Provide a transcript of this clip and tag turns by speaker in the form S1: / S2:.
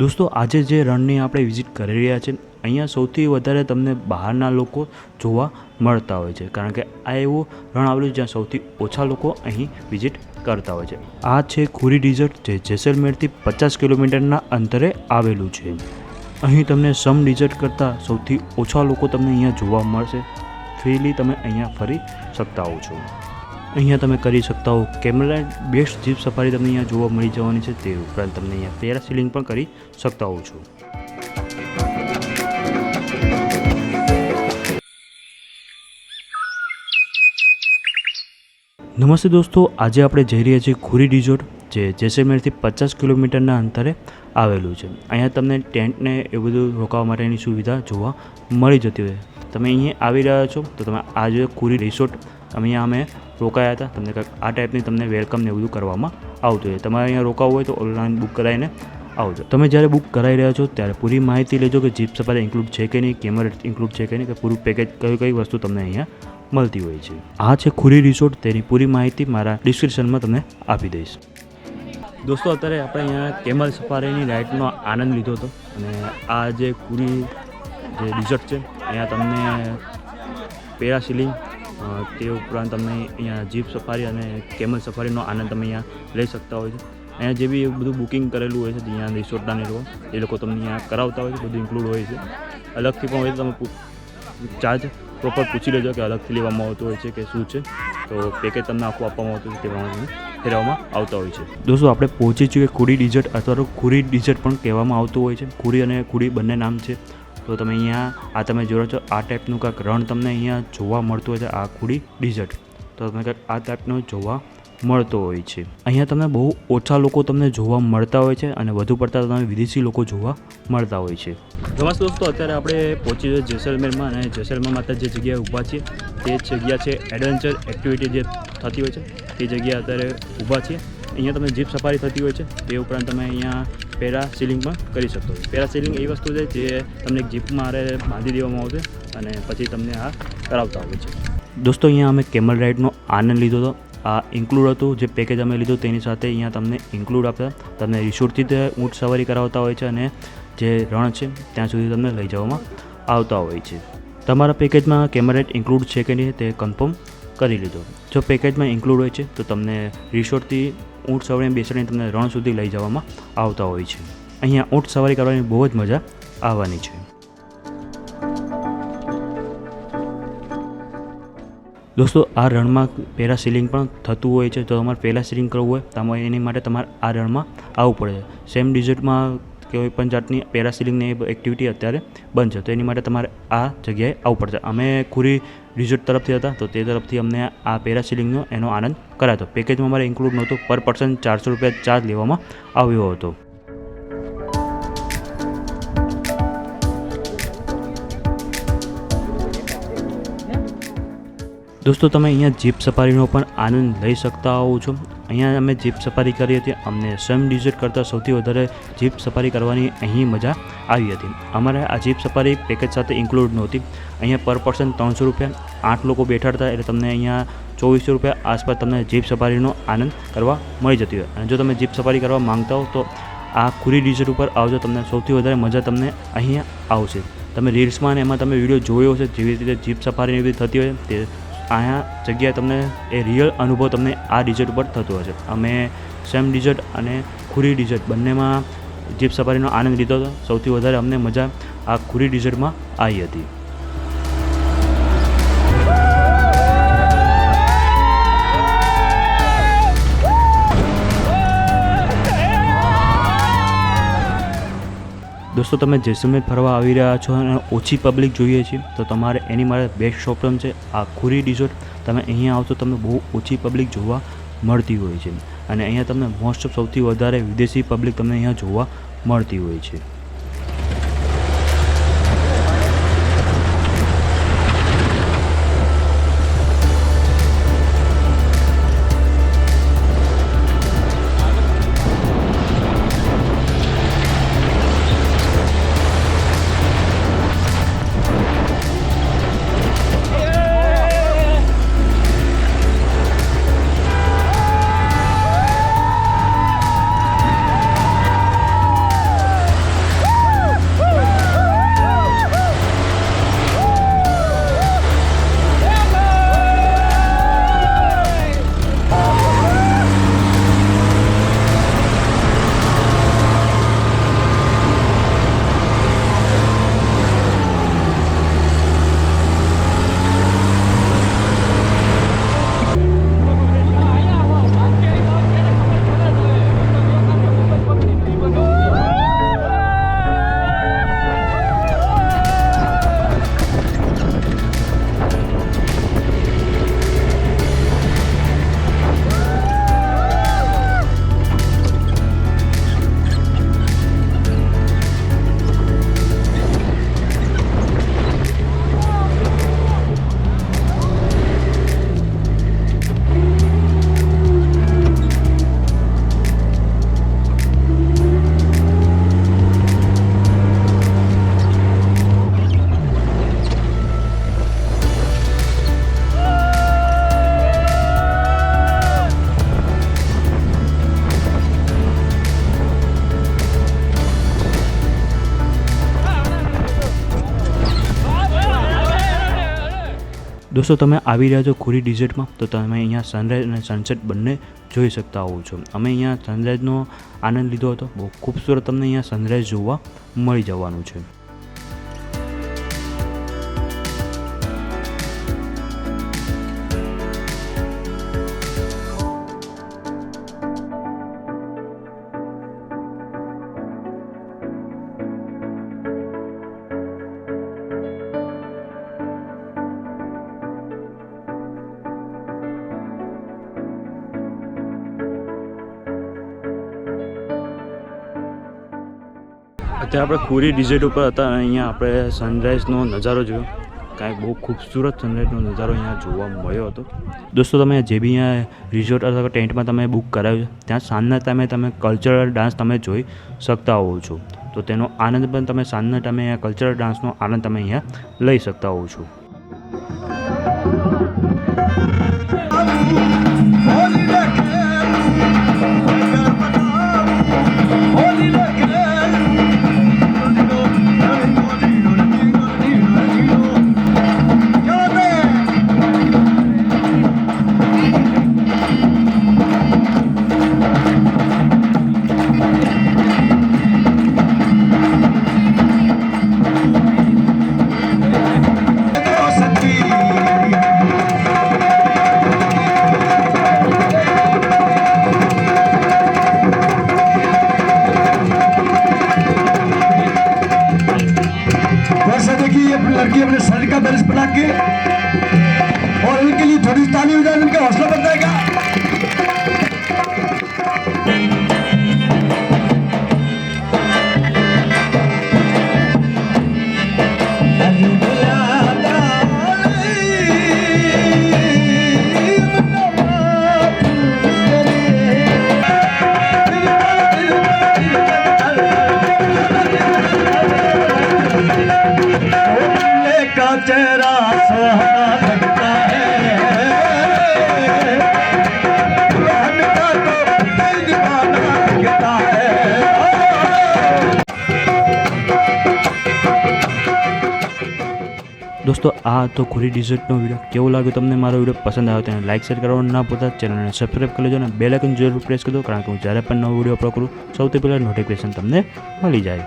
S1: દોસ્તો આજે જે રણની આપણે વિઝિટ કરી રહ્યા છે અહીંયા સૌથી વધારે તમને બહારના લોકો જોવા મળતા હોય છે, કારણ કે આ એવું રણ આવેલું જ્યાં સૌથી ઓછા લોકો અહીં વિઝિટ કરતા હોય છે. આ છે ખુરી ડિઝર્ટ, જે જેસલમેરથી 50 કિલોમીટરના અંતરે આવેલું છે. અહીં તમને સમ ડિઝર્ટ કરતાં સૌથી ઓછા લોકો તમને અહીંયા જોવા મળશે. ફ્રીલી તમે અહીંયા ફરી શકતા હો છો. અહીંયા તમે કરી શકતા હો કેમલ બેસ્ટ જીપ સફારી તમને અહીંયા જોવા મળી જવાની છે. તે ઉપરાંત તમને અહીંયા પેરાસીલિંગ પણ કરી શકતા હો છો. નમસ્તે દોસ્તો, આજે આપણે જઈ રહ્યા છીએ ખુરી રિઝોર્ટ, જે જેસલમેરથી 50 કિલોમીટરના અંતરે આવેલું છે. અહીંયા તમને ટેન્ટને એ બધું રોકાવા માટેની સુવિધા જોવા મળી જતી હોય. તમે અહીંયા આવી રહ્યા છો તો તમે આજે ખુરી રિઝોર્ટ અહીંયા અમે રોકાયા હતા. તમને કંઈક આ ટાઈપની તમને વેલકમ ને એવું બધું કરવામાં આવતું હોય. તમારે અહીંયા રોકાવું હોય તો ઓનલાઈન બુક કરાવીને આવજો. તમે જ્યારે બુક કરાવી રહ્યા છો ત્યારે પૂરી માહિતી લેજો કે જીપ સફારી ઇન્ક્લુડ છે કે નહીં, કેમેરા ઇન્ક્લુડ છે કે નહીં, કે પૂરું પેકેજ કઈ વસ્તુ તમને અહીંયા મળતી હોય છે. આ છે ખુરી રિઝોર્ટ, તેની પૂરી માહિતી મારા ડિસ્ક્રિપ્શનમાં તમને આપી દઈશ. દોસ્તો, અત્યારે આપણે અહીંયા કેમલ સફારીની રાઇડનો આનંદ લીધો હતો અને આ જે ખુરી જે રિઝોર્ટ છે અહીંયા તમને પેરાસીલિંગ તે ઉપરાંત તમને અહીંયા જીપ સફારી અને કેમલ સફારીનો આનંદ તમે અહીંયા લઈ શકતા હોય છે. અહીંયા જે બી બધું બુકિંગ કરેલું હોય છે અહીંયા રિસોર્ટના એ લોકો તમને અહીંયા કરાવતા હોય છે, બધું ઇન્ક્લુડ હોય છે. અલગથી પણ હોય તો તમે ચાર્જ પ્રોપર પૂછી લેજો કે અલગથી લેવામાં આવતું હોય છે કે શું છે, તો પેકેજ તમને આખું આપવામાં આવતું હોય તે પ્રમાણે ફેરવવામાં આવતા હોય છે. દોસ્તો, આપણે પહોંચી છીએ ખુરી ડિઝર્ટ, અથવા તો ખુરી ડિઝર્ટ પણ કહેવામાં આવતું હોય છે. ખુરી અને ખુરી બંને નામ છે. તો તમે અહીંયા આ તમે જોયો છો આ ટાઈપનું કાંઈક રણ તમને અહીંયા જોવા મળતું હોય છે. આ ખુરી ડિઝર્ટ તો તમે કાંઈક આ ટાઈપનું જોવા મળતો હોય છે. અહીંયા તમને બહુ ઓછા લોકો તમને જોવા મળતા હોય છે અને વધુ પડતા તમે વિદેશી લોકો જોવા મળતા હોય છે. નમસ્તે દોસ્તો, અત્યારે આપણે પહોંચી છીએ જેસલમેરમાં અને જેસલમેરમાં જે જગ્યાએ ઊભા છીએ તે જગ્યા છે એડવેન્ચર એક્ટિવિટી જે થતી હોય છે તે જગ્યાએ અત્યારે ઊભા છીએ. અહીંયા તમને જીપ સફારી થતી હોય છે. તે ઉપરાંત તમે અહીંયા પેરાસીલિંગ પણ કરી શકો છો. પેરાસીલિંગ એવી વસ્તુ છે જે તમને એક જીપમાં આરે બાંધી દેવામાં આવશે અને પછી તમને આ કરાવતા હોય છે. દોસ્તો, અહીંયા અમે કેમલ રાઇડનો આનંદ લીધો હતો. આ ઇન્ક્લુડ હતું, જે પેકેજ અમે લીધું તેની સાથે અહીંયા તમને ઇન્ક્લુડ આપતા. તમને રિસોર્ટથી તે ઊંટ સવારી કરાવતા હોય છે અને જે રણ છે ત્યાં સુધી તમને લઈ જવામાં આવતા હોય છે. તમારા પેકેજમાં કેમેરા ઇન્ક્લુડ છે કે નહીં તે કન્ફર્મ કરી લીધો. જો પેકેજમાં ઇન્ક્લુડ હોય છે તો તમને રિસોર્ટથી ઊંટ સવારીને બેસાડીને તમને રણ સુધી લઈ જવામાં આવતા હોય છે. અહીંયા ઊંટ સવારી કરવાની બહુ જ મજા આવવાની છે. દોસ્તો, આ રણમાં પેરાસીલિંગ પણ થતું હોય છે. તો તમારે પેરાસીલિંગ કરવું હોય તો એની માટે તમારે આ રણમાં આવવું પડે. સેમ ડિઝર્ટમાં કોઈ પણ જાતની પેરાસીલિંગની એક્ટિવિટી અત્યારે બંધ છે, તો એની માટે તમારે આ જગ્યાએ આવવું પડશે. અમે ખુરી રિઝોર્ટ તરફથી હતા તો તે તરફથી અમને આ પેરાસીલિંગનો એનો આનંદ કરાયો. પેકેજમાં અમારે ઇન્ક્લુડ નહોતું. પર પર્સન 400 રૂપિયા ચાર્જ લેવામાં આવ્યો હતો. દોસ્તો, તમે અહીંયા જીપ સફારીનો પણ આનંદ લઈ શકતા હો છો. અહીંયા અમે જીપ સફારી કરી હતી. અમને સમ ડિઝર્ટ કરતાં સૌથી વધારે જીપ સફારી કરવાની અહીં મજા આવી હતી. અમારે આ જીપ સફારી પેકેજ સાથે ઇન્ક્લુડ નહોતી. અહીંયા પર પર્સન 300 રૂપિયા 8 લોકો બેઠાડતા, એટલે તમને અહીંયા 2400 રૂપિયા આસપાસ તમને જીપ સફારીનો આનંદ કરવા મળી જતી હોય. અને જો તમે જીપ સફારી કરવા માંગતા હો તો આ ખુરી ડિઝર્ટ ઉપર આવજો. તમને સૌથી વધારે મજા તમને અહીંયા આવશે. તમે રીલ્સમાં અને એમાં તમે વિડીયો જોયો હશે જેવી રીતે જીપ સફારી એવી થતી હોય તે અહીંયા જગ્યાએ તમને એ રિયલ અનુભવ તમને આ ડિઝર્ટ ઉપર થતો હશે. અમે સેમ ડિઝર્ટ અને ખુરી ડિઝર્ટ બંનેમાં જીપ સફારીનો આનંદ લીધો હતો. સૌથી વધારે અમને મજા આ ખુરી ડિઝર્ટમાં આવી હતી. દોસ્તો, તમે જેસલમેર ફરવા આવી રહ્યા છો અને ઓછી પબ્લિક જોઈએ છે તો તમારે એની માટે બેસ્ટ ઓપ્શન છે આ ખુરી રિઝોર્ટ. તમે અહીંયા આવો તો તમને બહુ ઓછી પબ્લિક જોવા મળતી હોય છે અને અહીંયા તમને મોસ્ટ ઓફ સૌથી વધારે વિદેશી પબ્લિક તમને અહીંયા જોવા મળતી હોય છે. દોસ્તો તમે આવી રહ્યા છો ખુરી ડિઝર્ટમાં, તો તમે અહીંયા સનરાઈઝ અને સનસેટ બંને જોઈ શકતા હોવ છો. અમે અહીંયા સનરાઈઝનો આનંદ લીધો હતો. બહુ ખૂબસૂરત તમને અહીંયા સનરાઈઝ જોવા મળી જવાનું છે. અત્યારે આપણે ખુરી ડિઝર્ટ ઉપર હતા અને અહીંયા આપણે સનરાઈઝનો નજારો જોયો. કાંઈક બહુ ખૂબસૂરત સનરાઈઝનો નજારો અહીંયા જોવા મળ્યો હતો. દોસ્તો તમે જે બી અહીંયા રિઝોર્ટ અથવા ટેન્ટમાં તમે બુક કરાવ્યું છે, ત્યાં સાંજના ટાઈમે તમે કલ્ચરલ ડાન્સ તમે જોઈ શકતા હોવ છો. તો તેનો આનંદ પણ તમે સાંજના ટાઈમે અહીંયા કલ્ચરલ ડાન્સનો આનંદ તમે અહીંયા લઈ શકતા હોવ છો.
S2: लड़की अपने शरीर का बैलेंस बना के और इनके लिए थोड़ी ताली हो जाए, इनका हौसला बढ़ जाएगा. चेहरा सुहाना लगता है, रहता तो दीवाना लगता है.
S1: દોસ્તો આ તો ખુરી ડિઝર્ટનો વિડીયો કેવો લાગ્યો તમને? મારો વિડીયો પસંદ આવ્યો તેને લાઇક શેર કરવાનું ના ભૂલતા. ચેનલને સબસ્ક્રાઈબ કરી લેજો અને બેલ આઇકન જરૂર પ્રેસ કરી દો, કારણ કે હું જ્યારે પણ નવો વિડીયો અપલોડ કરું સૌથી પહેલાં નોટિફિકેશન તમને મળી જાય.